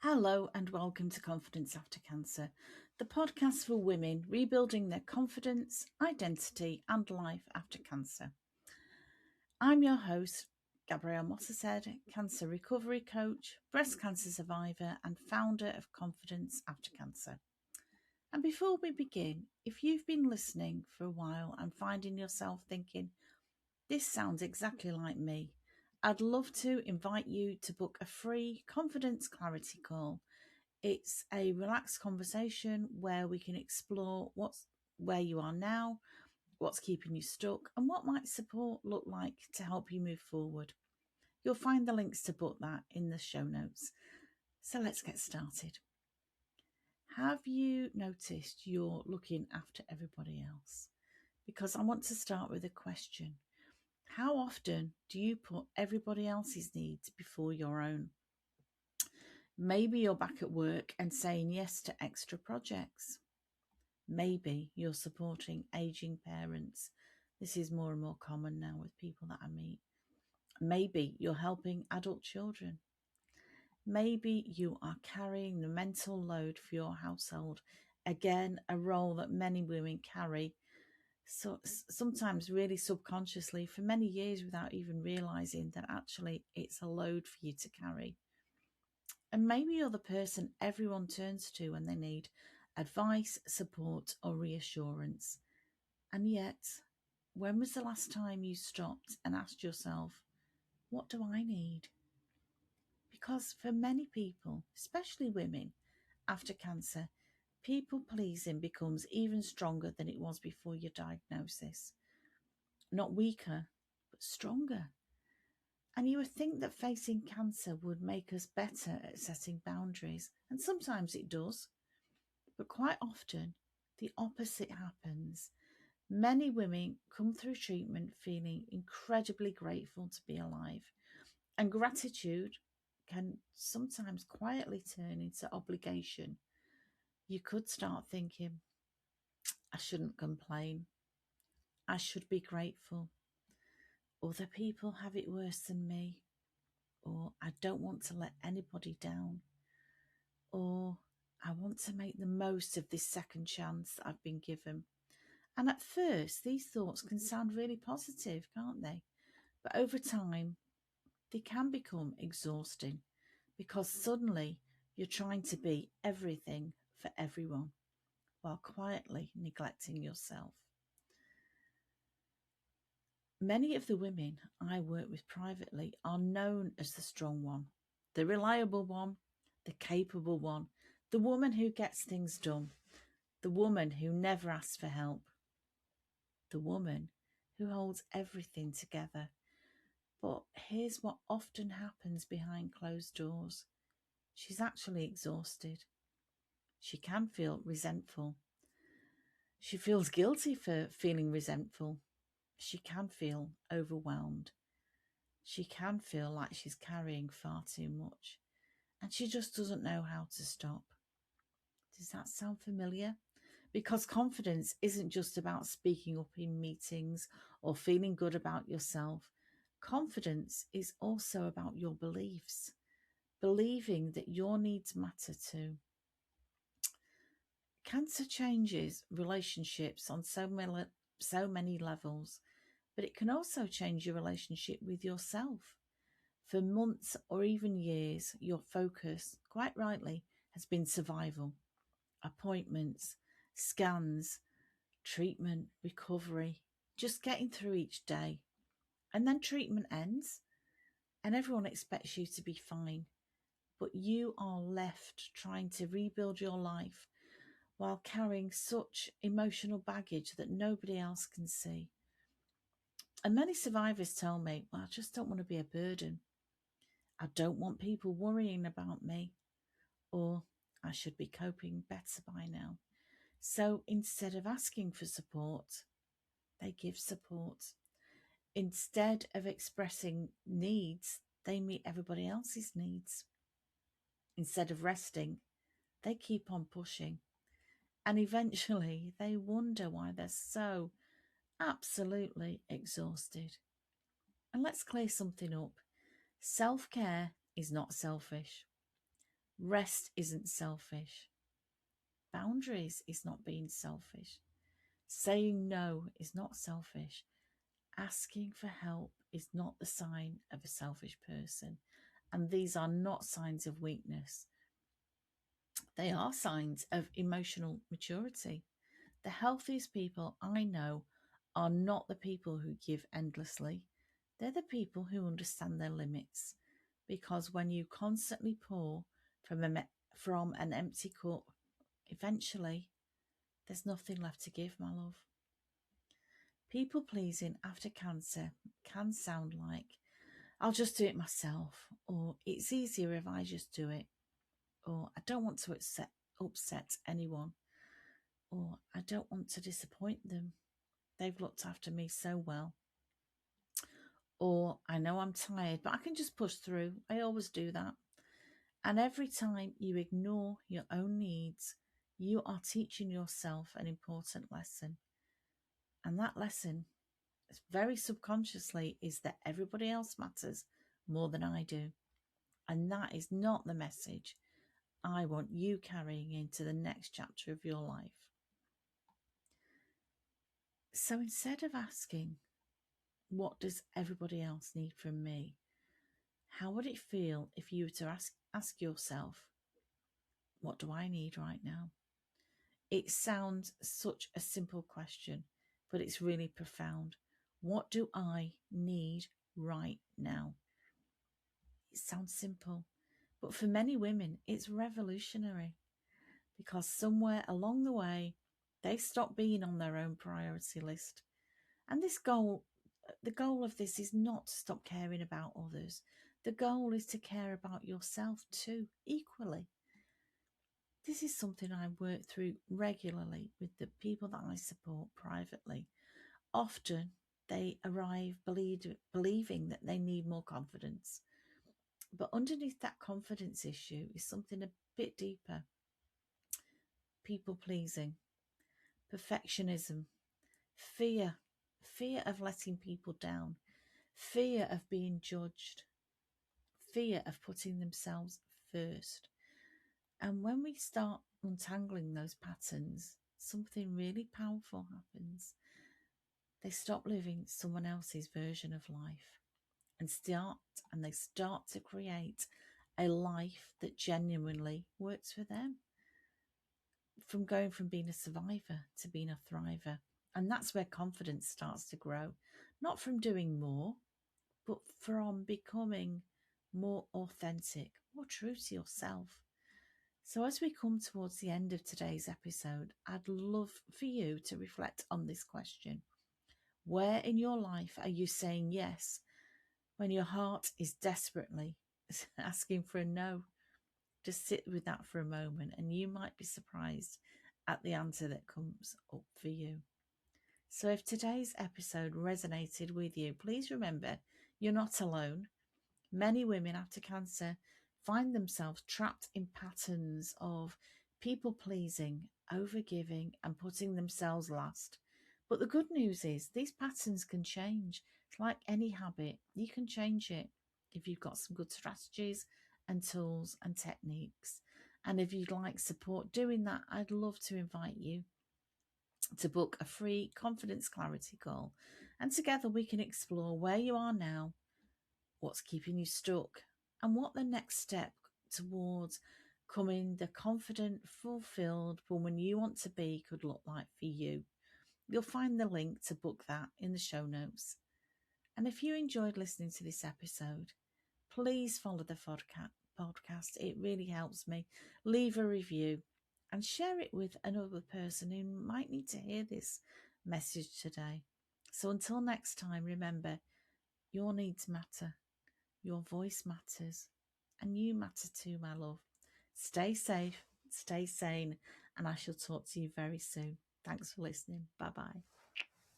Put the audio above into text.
Hello and welcome to Confidence After Cancer, the podcast for women rebuilding their confidence, identity and life after cancer. I'm your host, Gabrielle Mottershead, cancer recovery coach, breast cancer survivor and founder of Confidence After Cancer. And before we begin, if you've been listening for a while and finding yourself thinking, this sounds exactly like me, I'd love to invite you to book a free confidence clarity call. It's a relaxed conversation where we can explore where you are now, what's keeping you stuck, and what might support look like to help you move forward. You'll find the links to book that in the show notes. So let's get started. Have you noticed you're looking after everybody else? Because I want to start with a question. How often do you put everybody else's needs before your own? Maybe you're back at work and saying yes to extra projects. Maybe you're supporting aging parents. This is more and more common now with people that I meet. Maybe you're helping adult children. Maybe you are carrying the mental load for your household. Again, a role that many women carry, so sometimes really subconsciously for many years without even realizing that actually it's a load for you to carry. And maybe you're the person everyone turns to when they need advice, support, or reassurance. And yet, when was the last time you stopped and asked yourself, what do I need? Because for many people, especially women, after cancer, people pleasing becomes even stronger than it was before your diagnosis. Not weaker, but stronger. And you would think that facing cancer would make us better at setting boundaries, and sometimes it does, but quite often the opposite happens. Many women come through treatment feeling incredibly grateful to be alive, and gratitude can sometimes quietly turn into obligation. You could start thinking, I shouldn't complain, I should be grateful. Other people have it worse than me, or I don't want to let anybody down, or I want to make the most of this second chance that I've been given. And at first, these thoughts can sound really positive, can't they? But over time, they can become exhausting because suddenly you're trying to be everything for everyone while quietly neglecting yourself. Many of the women I work with privately are known as the strong one, the reliable one, the capable one, the woman who gets things done, the woman who never asks for help, the woman who holds everything together. But here's what often happens behind closed doors. She's actually exhausted. She can feel resentful. She feels guilty for feeling resentful. She can feel overwhelmed. She can feel like she's carrying far too much. And she just doesn't know how to stop. Does that sound familiar? Because confidence isn't just about speaking up in meetings or feeling good about yourself. Confidence is also about your beliefs, believing that your needs matter too. Cancer changes relationships on so many levels, but it can also change your relationship with yourself. For months or even years, your focus, quite rightly, has been survival, appointments, scans, treatment, recovery, just getting through each day. And then treatment ends and everyone expects you to be fine. But you are left trying to rebuild your life while carrying such emotional baggage that nobody else can see. And many survivors tell me, well, I just don't want to be a burden. I don't want people worrying about me, or I should be coping better by now. So instead of asking for support, they give support. Instead of expressing needs, they meet everybody else's needs. Instead of resting, they keep on pushing. And eventually they wonder why they're so absolutely exhausted. And let's clear something up. Self-care is not selfish. Rest isn't selfish. Boundaries is not being selfish. Saying no is not selfish. Asking for help is not the sign of a selfish person. And these are not signs of weakness. They are signs of emotional maturity. The healthiest people I know are not the people who give endlessly. They're the people who understand their limits. Because when you constantly pour from an empty cup, eventually there's nothing left to give, my love. People pleasing after cancer can sound like, I'll just do it myself, or it's easier if I just do it, or I don't want to upset anyone, or I don't want to disappoint them. They've looked after me so well. Or I know I'm tired, but I can just push through. I always do that. And every time you ignore your own needs, you are teaching yourself an important lesson. And that lesson, very subconsciously, is that everybody else matters more than I do. And that is not the message I want you carrying into the next chapter of your life. So instead of asking, what does everybody else need from me? How would it feel if you were to ask yourself, what do I need right now? It sounds such a simple question, but it's really profound. What do I need right now? It sounds simple, but for many women, it's revolutionary because somewhere along the way, they stop being on their own priority list. And the goal of this is not to stop caring about others. The goal is to care about yourself too, equally. This is something I work through regularly with the people that I support privately. Often they arrive believing that they need more confidence. But underneath that confidence issue is something a bit deeper. People pleasing, perfectionism, fear of letting people down, fear of being judged, fear of putting themselves first. And when we start untangling those patterns, something really powerful happens. They stop living someone else's version of life and they start to create a life that genuinely works for them. From going from being a survivor to being a thriver. And that's where confidence starts to grow, not from doing more, but from becoming more authentic, more true to yourself. So as we come towards the end of today's episode, I'd love for you to reflect on this question. Where in your life are you saying yes when your heart is desperately asking for a no? Just sit with that for a moment and you might be surprised at the answer that comes up for you. So if today's episode resonated with you, please remember you're not alone. Many women after cancer find themselves trapped in patterns of people pleasing, overgiving, and putting themselves last. But the good news is these patterns can change. It's like any habit, you can change it if you've got some good strategies and tools and techniques. And if you'd like support doing that, I'd love to invite you to book a free confidence clarity call. And together we can explore where you are now, what's keeping you stuck, and what the next step towards becoming the confident, fulfilled woman you want to be could look like for you. You'll find the link to book that in the show notes. And if you enjoyed listening to this episode, please follow the podcast. It really helps me. Leave a review and share it with another person who might need to hear this message today. So until next time, remember, your needs matter, your voice matters, and you matter too, my love. Stay safe, stay sane, and I shall talk to you very soon. Thanks for listening. Bye-bye.